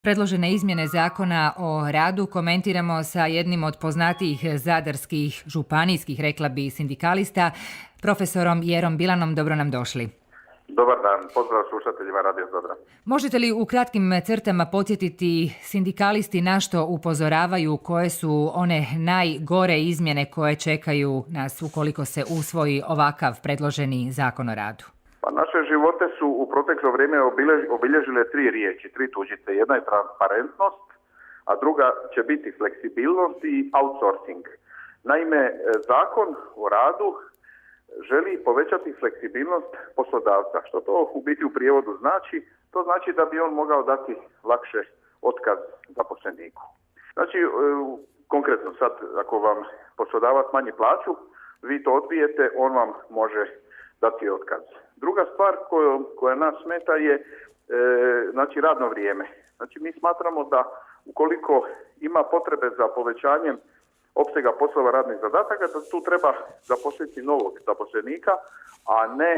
Predložene izmjene zakona o radu komentiramo sa jednim od poznatijih zadarskih, županijskih, rekla bi, sindikalista, profesorom Jerom Bilanom. Dobro nam došli. Dobar dan, pozdrav slušateljima Radio Zadra. Možete li u kratkim crtama podsjetiti sindikalisti na što upozoravaju, koje su one najgore izmjene koje čekaju nas ukoliko se usvoji ovakav predloženi zakon o radu? Pa naše živote su u proteklo vrijeme obilježile tri riječi, tri tuđice. Jedna je transparentnost, a druga će biti fleksibilnost i outsourcing. Naime, zakon o radu želi povećati fleksibilnost poslodavca. Što to u biti u prijevodu znači? To znači da bi on mogao dati lakše otkaz zaposleniku. Znači, konkretno sad, ako vam poslodavac manji plaću, vi to odbijete, on vam može dati otkaz. Druga stvar koja nas smeta je znači radno vrijeme. Znači, mi smatramo da ukoliko ima potrebe za povećanjem opsega poslova radnih zadataka, da tu treba zaposliti novog zaposlenika, a ne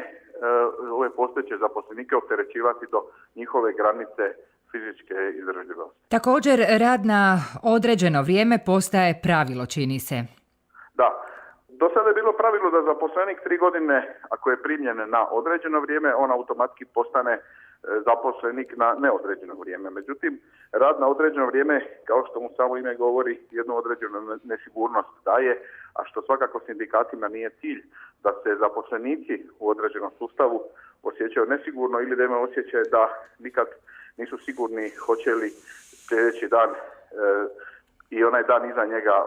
ove postojeće zaposlenike opterećivati do njihove granice fizičke izdržljivosti. Također, rad na određeno vrijeme postaje pravilo, čini se. Da. Do sada je bilo pravilo da zaposlenik 3 godine, ako je primljen na određeno vrijeme, on automatski postane zaposlenik na neodređeno vrijeme. Međutim, rad na određeno vrijeme, kao što mu samo ime govori, jednu određenu nesigurnost daje, a što svakako sindikatima nije cilj, da se zaposlenici u određenom sustavu osjećaju nesigurno ili da imaju osjećaj da nikad nisu sigurni hoće li sljedeći dan i onaj dan iza njega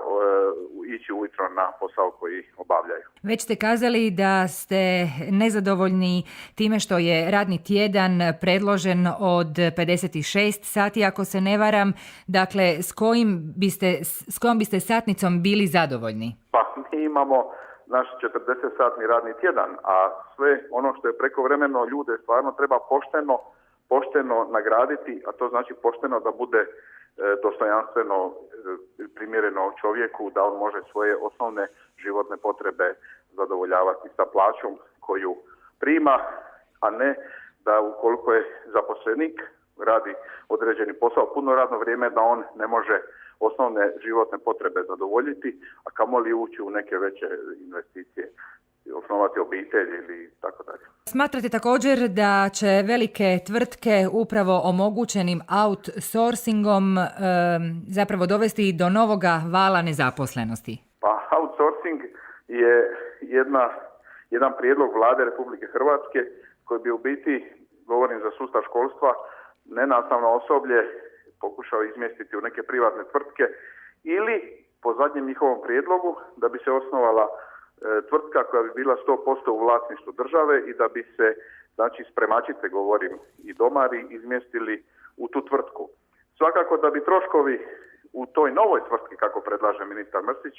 ići ujutro na posao koji obavljaju. Već ste kazali da ste nezadovoljni time što je radni tjedan predložen od 56 sati, ako se ne varam. Dakle, s kojom biste satnicom bili zadovoljni? Pa mi imamo naš 40-satni radni tjedan, a sve ono što je prekovremeno ljude stvarno treba pošteno nagraditi, a to znači pošteno da bude dostojanstveno primjereno čovjeku, da on može svoje osnovne životne potrebe zadovoljavati sa plaćom koju prima, a ne da ukoliko je zaposlenik radi određeni posao puno radno vrijeme, da on ne može osnovne životne potrebe zadovoljiti, a kamoli ući u neke veće investicije, osnovati obitelj ili tako dalje. Smatrate također da će velike tvrtke upravo omogućenim outsourcingom zapravo dovesti do novoga vala nezaposlenosti? Pa outsourcing je jedan prijedlog Vlade Republike Hrvatske koji bi u biti, govorim za sustav školstva, nenastavno osoblje pokušao izmjestiti u neke privatne tvrtke ili po zadnjem njihovom prijedlogu da bi se osnovala tvrtka koja bi bila 100% u vlasništvu države i da bi se, znači spremačice govorim i domari, izmjestili u tu tvrtku. Svakako da bi troškovi u toj novoj tvrtki, kako predlaže ministar Mrsić,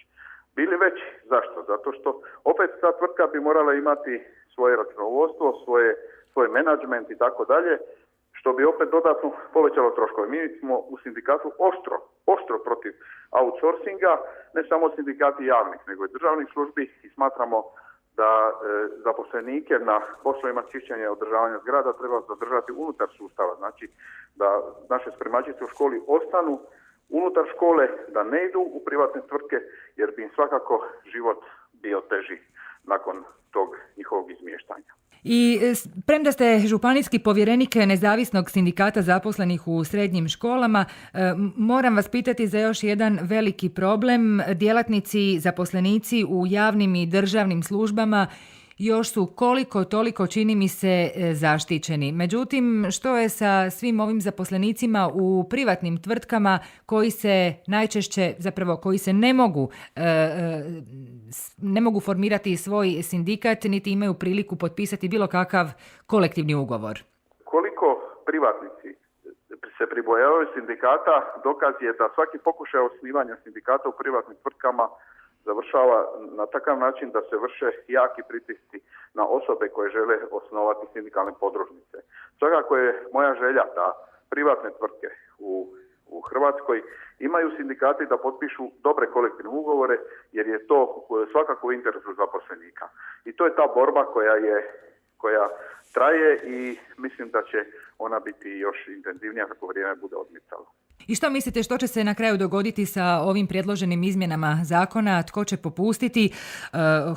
bili veći. Zašto? Zato što opet ta tvrtka bi morala imati svoje računovodstvo, svoj menadžment i tako dalje, što bi opet dodatno povećalo troškove. Mi smo u sindikatu oštro protiv outsourcinga, ne samo sindikati javnih, nego i državnih službi, i smatramo da zaposlenike na poslovima čišćenja i održavanja zgrada treba zadržati unutar sustava. Znači da naše spremačice u školi ostanu unutar škole, da ne idu u privatne tvrtke, jer bi im svakako život bio teži nakon tog njihovog izmještanja. I premda ste županijski povjerenik nezavisnog sindikata zaposlenih u srednjim školama, moram vas pitati za još jedan veliki problem. Djelatnici, zaposlenici u javnim i državnim službama još su koliko toliko, čini mi se, zaštićeni. Međutim, što je sa svim ovim zaposlenicima u privatnim tvrtkama koji se najčešće, zapravo koji se ne mogu formirati svoj sindikat, niti imaju priliku potpisati bilo kakav kolektivni ugovor? Koliko privatnici se pribojavaju sindikata, dokaz je da svaki pokušaj osnivanja sindikata u privatnim tvrtkama završava na takav način da se vrše jaki pritisci na osobe koje žele osnovati sindikalne podružnice. Svakako je moja želja da privatne tvrtke u Hrvatskoj imaju sindikati da potpišu dobre kolektivne ugovore, jer je to svakako u interesu zaposlenika. I to je ta borba koja traje i mislim da će ona biti još intenzivnija kako vrijeme bude odmicalo. I što mislite što će se na kraju dogoditi sa ovim predloženim izmjenama zakona? Tko će popustiti?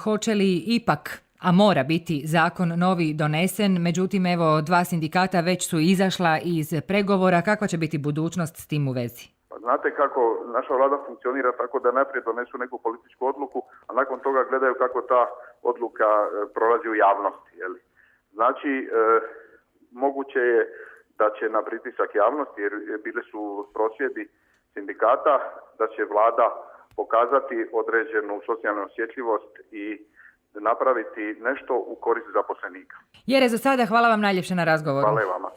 Hoće li ipak, a mora biti zakon novi donesen, međutim evo 2 sindikata već su izašla iz pregovora. Kakva će biti budućnost s tim u vezi? Znate kako naša vlada funkcionira, tako da najprije donesu neku političku odluku, a nakon toga gledaju kako ta odluka prolazi u javnosti. Jel? Znači, moguće je da će na pritisak javnosti, jer bile su prosvjedi sindikata, da će vlada pokazati određenu socijalnu osjetljivost i napraviti nešto u korist zaposlenika. Jere, za sada hvala vam najljepše na razgovoru. Hvala i vama.